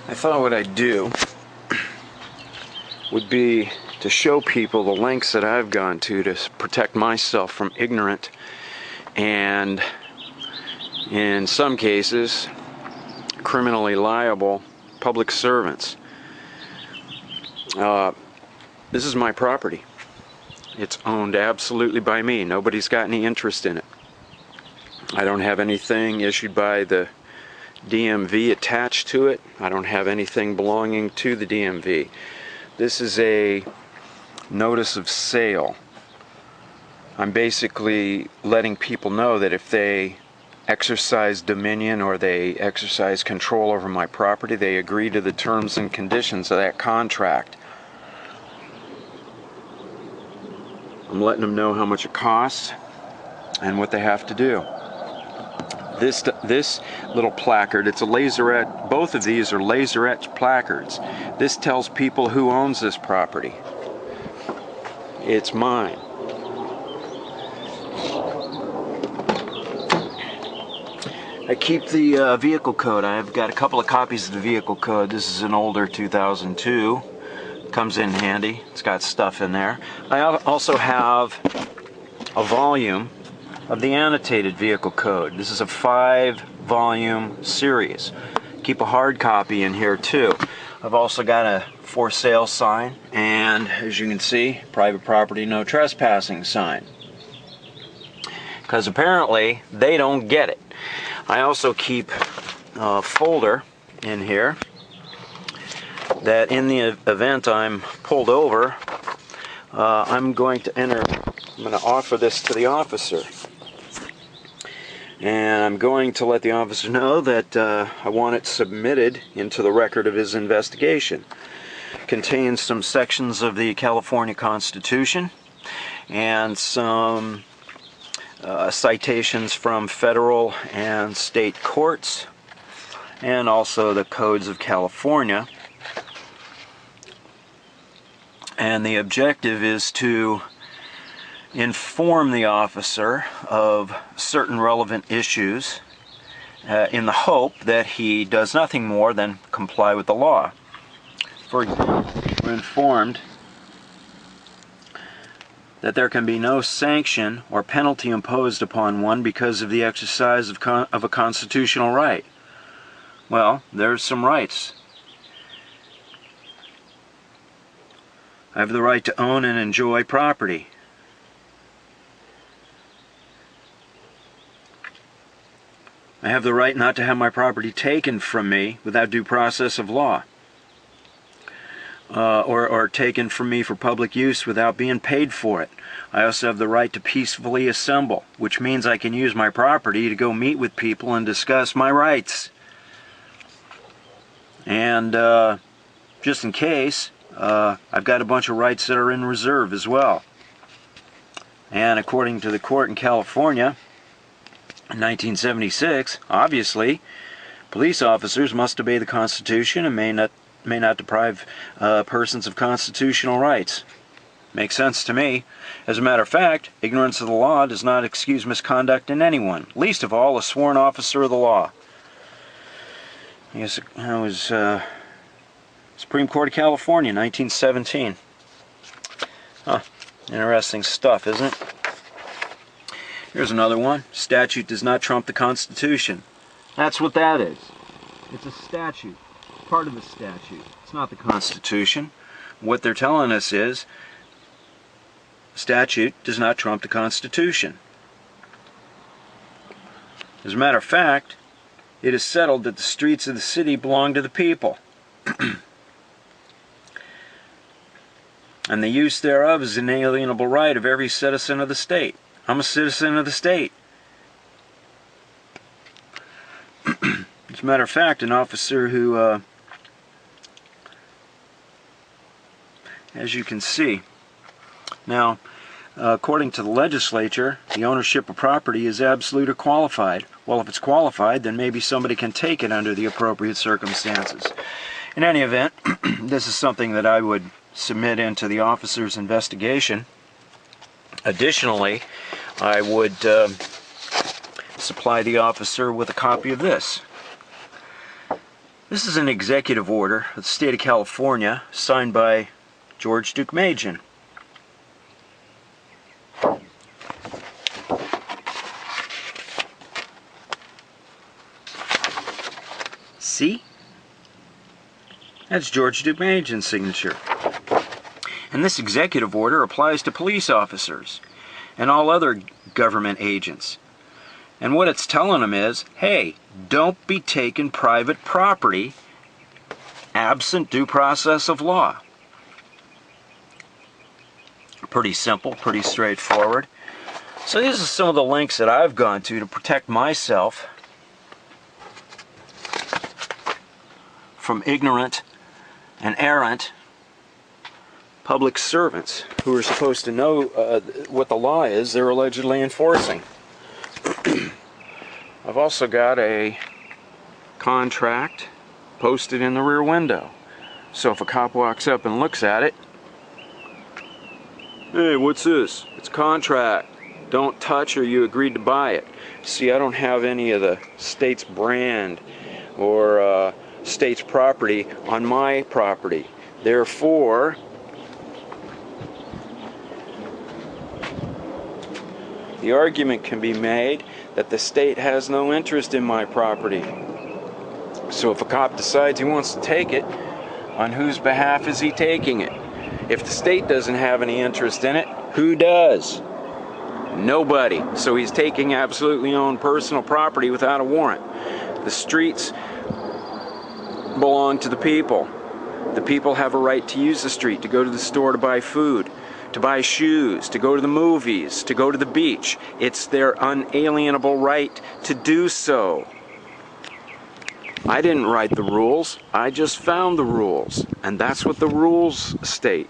I thought what I'd do would be to show people the lengths that I've gone to protect myself from ignorant and, in some cases, criminally liable public servants. This is my property. It's owned absolutely by me. Nobody's got any interest in it. I don't have anything issued by the DMV attached to it. I don't have anything belonging to the DMV. This is a notice of sale. I'm basically letting people know that if they exercise dominion or they exercise control over my property, they agree to the terms and conditions of that contract. I'm letting them know how much it costs and what they have to do. This little placard, it's a laserette, both of these are laser etched placards. This tells people who owns this property. It's mine. I keep the vehicle code. I've got a couple of copies of the vehicle code. This is an older 2002. Comes in handy. It's got stuff in there. I also have a volume of the annotated vehicle code. This is a 5-volume series. Keep a hard copy in here too. I've also got a for sale sign and, as you can see, private property no trespassing sign. Because apparently they don't get it. I also keep a folder in here that in the event I'm pulled over, I'm going to offer this to the officer. And I'm going to let the officer know that I want it submitted into the record of his investigation. It contains some sections of the California Constitution and some citations from federal and state courts, and also the codes of California. And the objective is to inform the officer of certain relevant issues in the hope that he does nothing more than comply with the law. For example, we're informed that there can be no sanction or penalty imposed upon one because of the exercise of a constitutional right. Well, there's some rights. I have the right to own and enjoy property. I have the right not to have my property taken from me without due process of law, or taken from me for public use without being paid for it. I also have the right to peacefully assemble, which means I can use my property to go meet with people and discuss my rights. And just in case, I've got a bunch of rights that are in reserve as well. And according to the court in California, in 1976, obviously, police officers must obey the Constitution and may not deprive persons of constitutional rights. Makes sense to me. As a matter of fact, ignorance of the law does not excuse misconduct in anyone, least of all a sworn officer of the law. Yes, that was Supreme Court of California, 1917. Huh, interesting stuff, isn't it? Here's another one. Statute does not trump the Constitution. That's what that is. It's a statute. Part of the statute. It's not the Constitution. What they're telling us is statute does not trump the Constitution. As a matter of fact, it is settled that the streets of the city belong to the people. And the use thereof is an inalienable right of every citizen of the state. I'm a citizen of the state. As a matter of fact, an officer who, as you can see, now, according to the legislature, the ownership of property is absolute or qualified. Well, if it's qualified, then maybe somebody can take it under the appropriate circumstances. In any event, this is something that I would submit into the officer's investigation. Additionally, I would supply the officer with a copy of this. This is an executive order of the state of California signed by George Deukmejian. See? That's George Deukmejian's signature. And this executive order applies to police officers and all other government agents. And what it's telling them is, hey, don't be taking private property absent due process of law. Pretty simple, pretty straightforward. So these are some of the links that I've gone to protect myself from ignorant and errant public servants who are supposed to know what the law is they're allegedly enforcing. I've also got a contract posted in the rear window. So if a cop walks up and looks at it, hey, what's this? It's a contract. Don't touch or you agreed to buy it. See, I don't have any of the state's brand or state's property on my property. Therefore, the argument can be made that the state has no interest in my property. So if a cop decides he wants to take it, on whose behalf is he taking it? If the state doesn't have any interest in it, who does? Nobody. So he's taking absolutely own personal property without a warrant. The streets belong to the people. The people have a right to use the street, to go to the store to buy food, to buy shoes, to go to the movies, to go to the beach. It's their unalienable right to do so. I didn't write the rules, I just found the rules, and that's what the rules state.